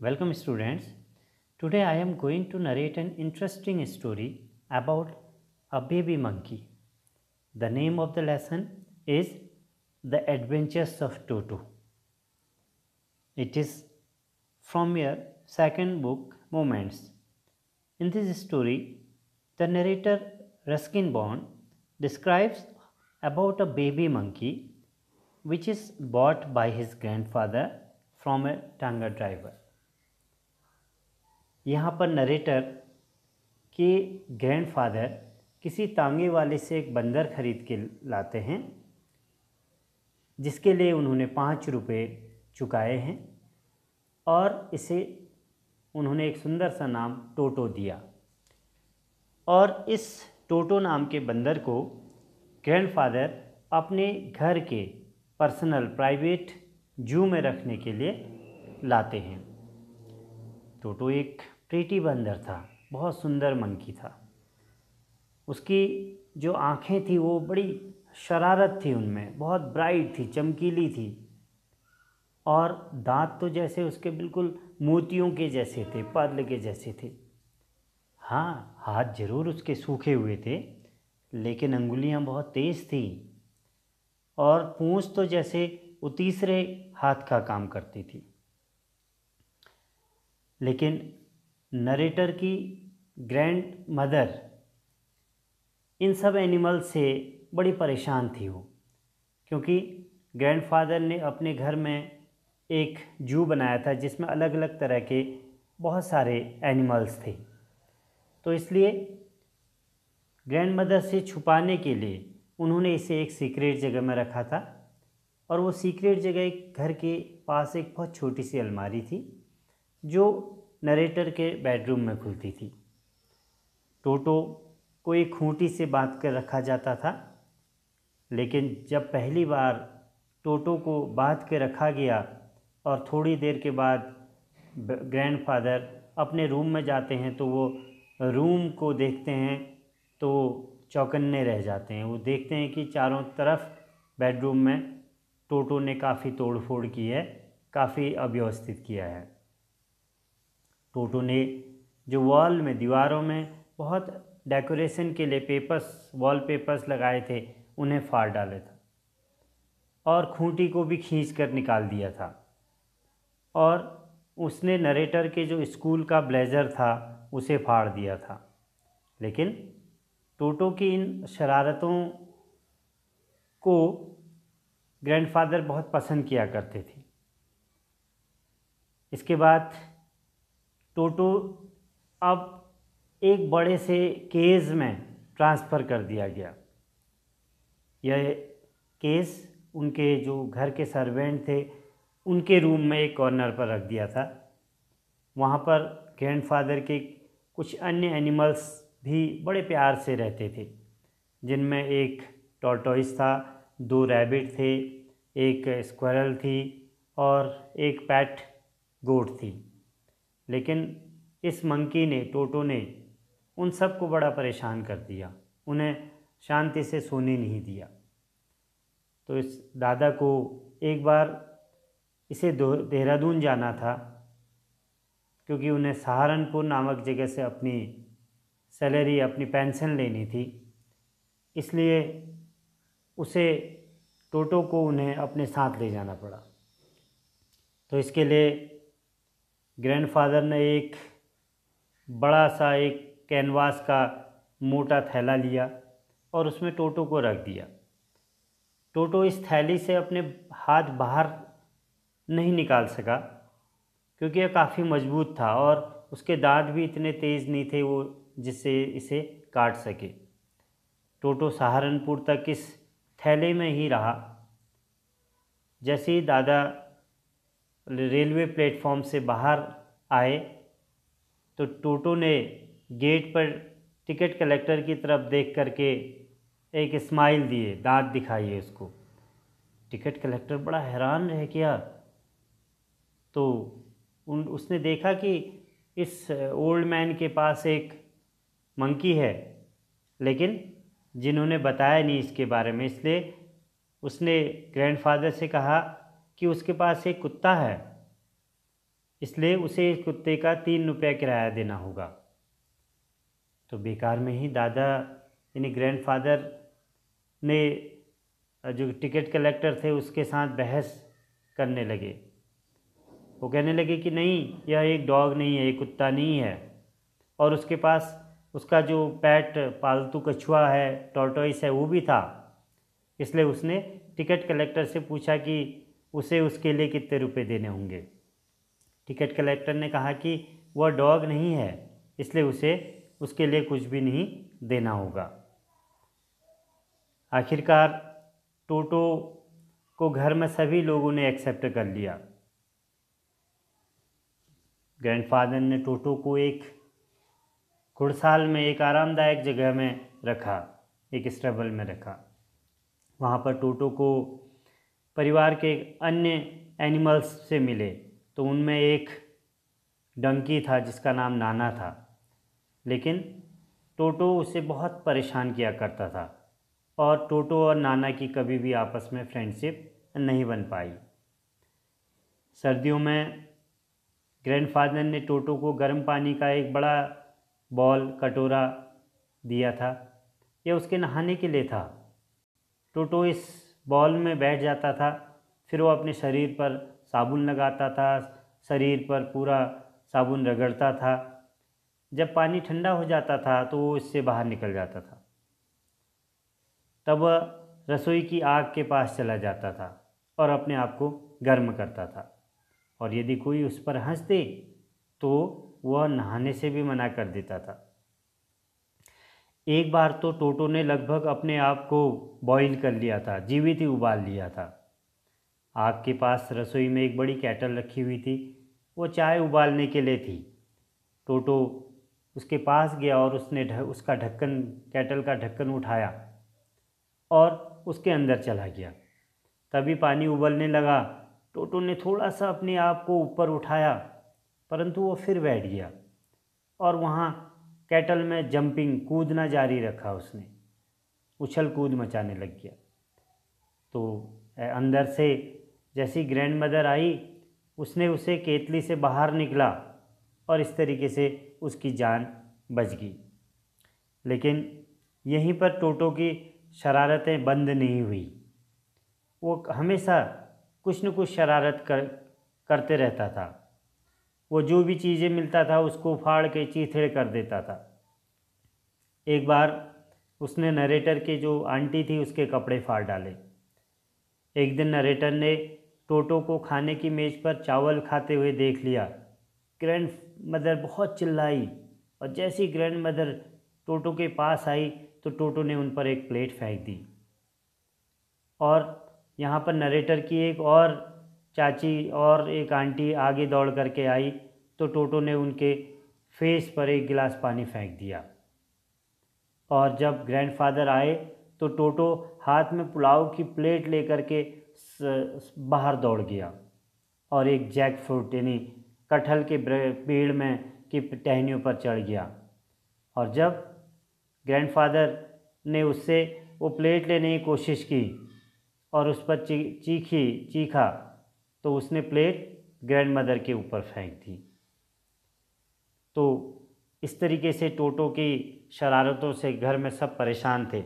Welcome students. Today I am going to narrate an interesting story about a baby monkey. The name of the lesson is The Adventures of Toto. It is from your second book, Moments. In this story, the narrator Ruskin Bond describes about a baby monkey which is bought by his grandfather from a tanga driver. यहाँ पर narrator के grandfather किसी तांगे वाले से एक बंदर खरीद के लाते हैं जिसके लिए उन्होंने 5 रुपये चुकाए हैं और इसे उन्होंने एक सुंदर सा नाम टोटो दिया। और इस टोटो नाम के बंदर को ग्रैंडफादर अपने घर के पर्सनल प्राइवेट जू में रखने के लिए लाते हैं। टोटो एक प्रीटी बंदर था, बहुत सुंदर मंकी था। उसकी जो आँखें थी वो बड़ी शरारत थी, उनमें बहुत ब्राइट थी, चमकीली थी और दांत तो जैसे उसके बिल्कुल मोतियों के जैसे थे, पर्ल के जैसे थे। हाँ, हाथ जरूर उसके सूखे हुए थे लेकिन अंगुलियां बहुत तेज़ थी और पूंछ तो जैसे वो तीसरे हाथ का काम करती थी। लेकिन नरेटर की ग्रैंड मदर इन सब एनिमल से बड़ी परेशान थी वो, क्योंकि ग्रैंडफादर ने अपने घर में एक जू बनाया था जिसमें अलग अलग तरह के बहुत सारे एनिमल्स थे। तो इसलिए ग्रैंड मदर से छुपाने के लिए उन्होंने इसे एक सीक्रेट जगह में रखा था और वो सीक्रेट जगह एक घर के पास एक बहुत छोटी सी अलमारी थी जो नरेटर के बेडरूम में खुलती थी। टोटो को एक खूंटी से बांध कर रखा जाता था, लेकिन जब पहली बार टोटो को बांध के रखा गया और थोड़ी देर के बाद ग्रैंडफादर अपने रूम में जाते हैं तो वो रूम को देखते हैं तो चौकन्ने रह जाते हैं। वो देखते हैं कि चारों तरफ बेडरूम में टोटो ने काफ़ी तोड़ फोड़ की है, काफ़ी अव्यवस्थित किया है। टोटो ने जो वॉल में, दीवारों में बहुत डेकोरेशन के लिए पेपर्स, वॉल पेपर्स लगाए थे, उन्हें फाड़ डाले था और खूंटी को भी खींच कर निकाल दिया था। और उसने नरेटर के जो स्कूल का ब्लेज़र था उसे फाड़ दिया था। लेकिन टोटो की इन शरारतों को ग्रैंडफादर बहुत पसंद किया करते थे। इसके बाद टोटो अब एक बड़े से केज में ट्रांसफ़र कर दिया गया। यह केस उनके जो घर के सर्वेंट थे उनके रूम में एक कॉर्नर पर रख दिया था। वहाँ पर ग्रैंडफादर के कुछ अन्य एनिमल्स भी बड़े प्यार से रहते थे, जिनमें एक टॉर्टोइस था, 2 रैबिट थे, एक स्क्वायरल थी और एक पैट गोट थी। लेकिन इस मंकी ने, टोटो ने उन सब को बड़ा परेशान कर दिया, उन्हें शांति से सोने नहीं दिया। तो इस दादा को एक बार इसे देहरादून जाना था, क्योंकि उन्हें सहारनपुर नामक जगह से अपनी सैलरी, अपनी पेंशन लेनी थी। इसलिए उसे, टोटो को उन्हें अपने साथ ले जाना पड़ा। तो इसके लिए ग्रैंडफादर ने एक बड़ा सा एक कैनवास का मोटा थैला लिया और उसमें टोटो को रख दिया। टोटो इस थैली से अपने हाथ बाहर नहीं निकाल सका क्योंकि यह काफ़ी मजबूत था और उसके दांत भी इतने तेज़ नहीं थे वो जिससे इसे काट सके। टोटो सहारनपुर तक इस थैले में ही रहा। जैसे ही दादा रेलवे प्लेटफॉर्म से बाहर आए तो टोटो ने गेट पर टिकट कलेक्टर की तरफ देख करके एक स्माइल दिए, दांत दिखाइए उसको। टिकट कलेक्टर बड़ा हैरान रह गया। तो उसने देखा कि इस ओल्ड मैन के पास एक मंकी है, लेकिन जिन्होंने बताया नहीं इसके बारे में, इसलिए उसने ग्रैंडफादर से कहा कि उसके पास एक कुत्ता है। इसलिए उसे इस कुत्ते का 3 रुपया किराया देना होगा। तो बेकार में ही दादा यानी ग्रैंडफादर ने जो टिकट कलेक्टर थे उसके साथ बहस करने लगे। वो कहने लगे कि नहीं, यह एक डॉग नहीं है, एक कुत्ता नहीं है, और उसके पास उसका जो पेट पालतू कछुआ है, टॉर्टोइस है, वो भी था। इसलिए उसने टिकट कलेक्टर से पूछा कि उसे उसके लिए कितने रुपए देने होंगे। टिकट कलेक्टर ने कहा कि वह डॉग नहीं है, इसलिए उसे उसके लिए कुछ भी नहीं देना होगा। आखिरकार टोटो को घर में सभी लोगों ने एक्सेप्ट कर लिया। ग्रैंडफादर ने टोटो को एक घुड़साल में एक आरामदायक जगह में रखा, एक स्टेबल में रखा। वहाँ पर टोटो को परिवार के अन्य एनिमल्स से मिले, तो उनमें एक डंकी था जिसका नाम नाना था, लेकिन टोटो उसे बहुत परेशान किया करता था और टोटो और नाना की कभी भी आपस में फ्रेंडशिप नहीं बन पाई। सर्दियों में ग्रैंडफादर ने टोटो को गर्म पानी का एक बड़ा बॉल कटोरा दिया था। यह उसके नहाने के लिए था। टोटो इस बॉल में बैठ जाता था, फिर वो अपने शरीर पर साबुन लगाता था, शरीर पर पूरा साबुन रगड़ता था। जब पानी ठंडा हो जाता था तो वो इससे बाहर निकल जाता था। तब वह रसोई की आग के पास चला जाता था और अपने आप को गर्म करता था, और यदि कोई उस पर हंस दे तो वह नहाने से भी मना कर देता था। एक बार तो टोटो ने लगभग अपने आप को बॉईल कर लिया था, जीवित ही उबाल लिया था। आग के पास रसोई में एक बड़ी केटल रखी हुई थी, वो चाय उबालने के लिए थी। टोटो उसके पास गया और उसने उसका ढक्कन, केटल का ढक्कन उठाया और उसके अंदर चला गया। तभी पानी उबलने लगा। टोटो ने थोड़ा सा अपने आप को ऊपर उठाया, परंतु वो फिर बैठ गया और वहाँ केटल में जंपिंग, कूदना जारी रखा। उसने उछल कूद मचाने लग गया। तो अंदर से जैसी ग्रैंड मदर आई, उसने उसे केतली से बाहर निकला और इस तरीके से उसकी जान बच गई। लेकिन यहीं पर टोटो की शरारतें बंद नहीं हुई। वो हमेशा कुछ न कुछ शरारत करते रहता था। वो जो भी चीज़ें मिलता था उसको फाड़ के चीथड़े कर देता था। एक बार उसने नरेटर के जो आंटी थी उसके कपड़े फाड़ डाले। एक दिन नरेटर ने टोटो को खाने की मेज़ पर चावल खाते हुए देख लिया। ग्रैंड मदर बहुत चिल्लाई, और जैसी ग्रैंड मदर टोटो के पास आई तो टोटो ने उन पर एक प्लेट फेंक दी। और यहाँ पर नरेटर की एक और चाची और एक आंटी आगे दौड़ करके आई तो टोटो ने उनके फेस पर एक गिलास पानी फेंक दिया। और जब ग्रैंडफादर आए तो टोटो हाथ में पुलाव की प्लेट लेकर के बाहर दौड़ गया और एक जैक फ्रूट यानी कटहल के पेड़ में की टहनियों पर चढ़ गया। और जब ग्रैंडफादर ने उससे वो प्लेट लेने की कोशिश की और उस पर चीखा तो उसने प्लेट ग्रैंड मदर के ऊपर फेंक दी। तो इस तरीके से टोटो की शरारतों से घर में सब परेशान थे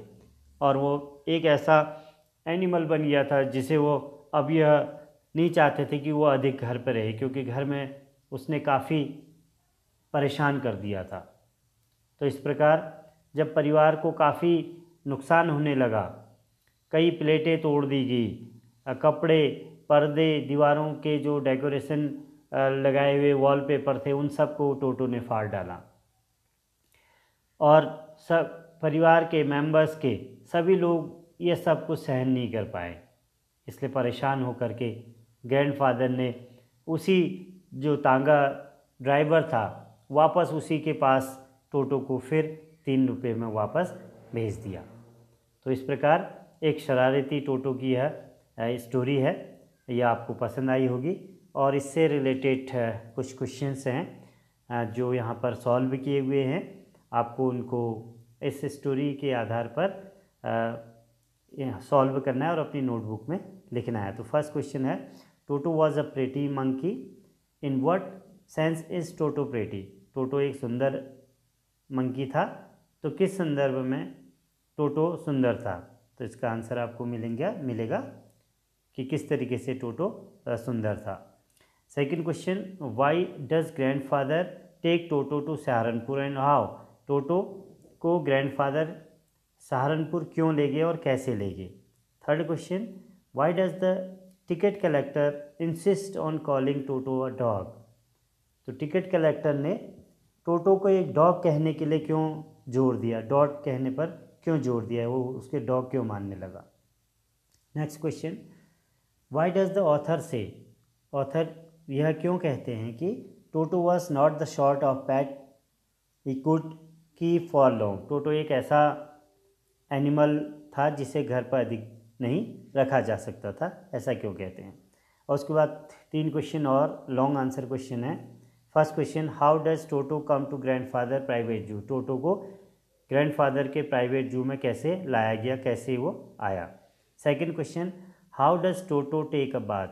और वो एक ऐसा एनिमल बन गया था जिसे वो अब यह नहीं चाहते थे कि वो अधिक घर पर रहे, क्योंकि घर में उसने काफ़ी परेशान कर दिया था। तो इस प्रकार जब परिवार को काफ़ी नुकसान होने लगा, कई प्लेटें तोड़ दी गई, कपड़े, पर्दे, दीवारों के जो डेकोरेशन लगाए हुए वॉलपेपर थे उन सब को टोटो ने फाड़ डाला और सब परिवार के मेंबर्स के सभी लोग ये सब कुछ सहन नहीं कर पाए। इसलिए परेशान होकर के ग्रैंडफादर ने उसी जो तांगा ड्राइवर था वापस उसी के पास टोटो को फिर 3 रुपये में वापस भेज दिया। तो इस प्रकार एक शरारती टोटो की यह स्टोरी है, यह आपको पसंद आई होगी। और इससे रिलेटेड कुछ क्वेश्चंस हैं जो यहाँ पर सॉल्व किए हुए हैं। आपको उनको इस स्टोरी के आधार पर सॉल्व करना है और अपनी नोटबुक में लिखना है। तो फर्स्ट क्वेश्चन है, Toto was a pretty monkey in what sense is Toto pretty, Toto एक सुंदर मंकी था, तो किस संदर्भ में टोटो सुंदर था? तो इसका आंसर आपको मिलेगा कि किस तरीके से टोटो सुंदर था। Second question, why does grandfather take Toto to Saharanpur and how, Toto को ग्रैंडफादर सहारनपुर क्यों ले गए और कैसे ले गए? Third question, why does the ticket collector insist on calling toto a dog, तो टिकट कलेक्टर ने टोटो को एक डॉग कहने के लिए क्यों जोर दिया, डॉग कहने पर क्यों जोर दिया, वो उसके डॉग क्यों मानने लगा? Next question, why does the author say, author यह क्यों कहते हैं कि Toto was not the sort of pet he could keep for long, Toto एक ऐसा एनिमल था जिसे घर पर अधिक नहीं रखा जा सकता था, ऐसा क्यों कहते हैं? और उसके बाद 3 क्वेश्चन और लॉन्ग आंसर क्वेश्चन है। First question, how does Toto come to grandfather private zoo, Toto को ग्रैंडफादर के प्राइवेट जू में कैसे लाया गया, कैसे वो आया? Second question, how does Toto take a bath,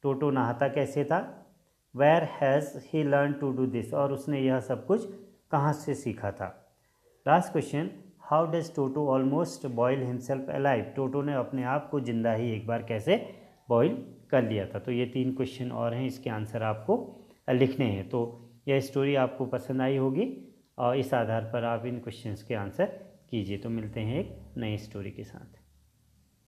Toto नहाता कैसे था? Where has he learn to do this, और उसने यह सब कुछ कहाँ से सीखा था? Last question, how does Toto almost boil himself alive, Toto ने अपने आप को जिंदा ही एक बार कैसे बॉयल कर लिया था? तो ये 3 क्वेश्चन और हैं, इसके आंसर आपको लिखने हैं। तो यह स्टोरी आपको पसंद आई होगी और इस आधार पर आप इन क्वेश्चंस के आंसर कीजिए। तो मिलते हैं एक नई स्टोरी के साथ।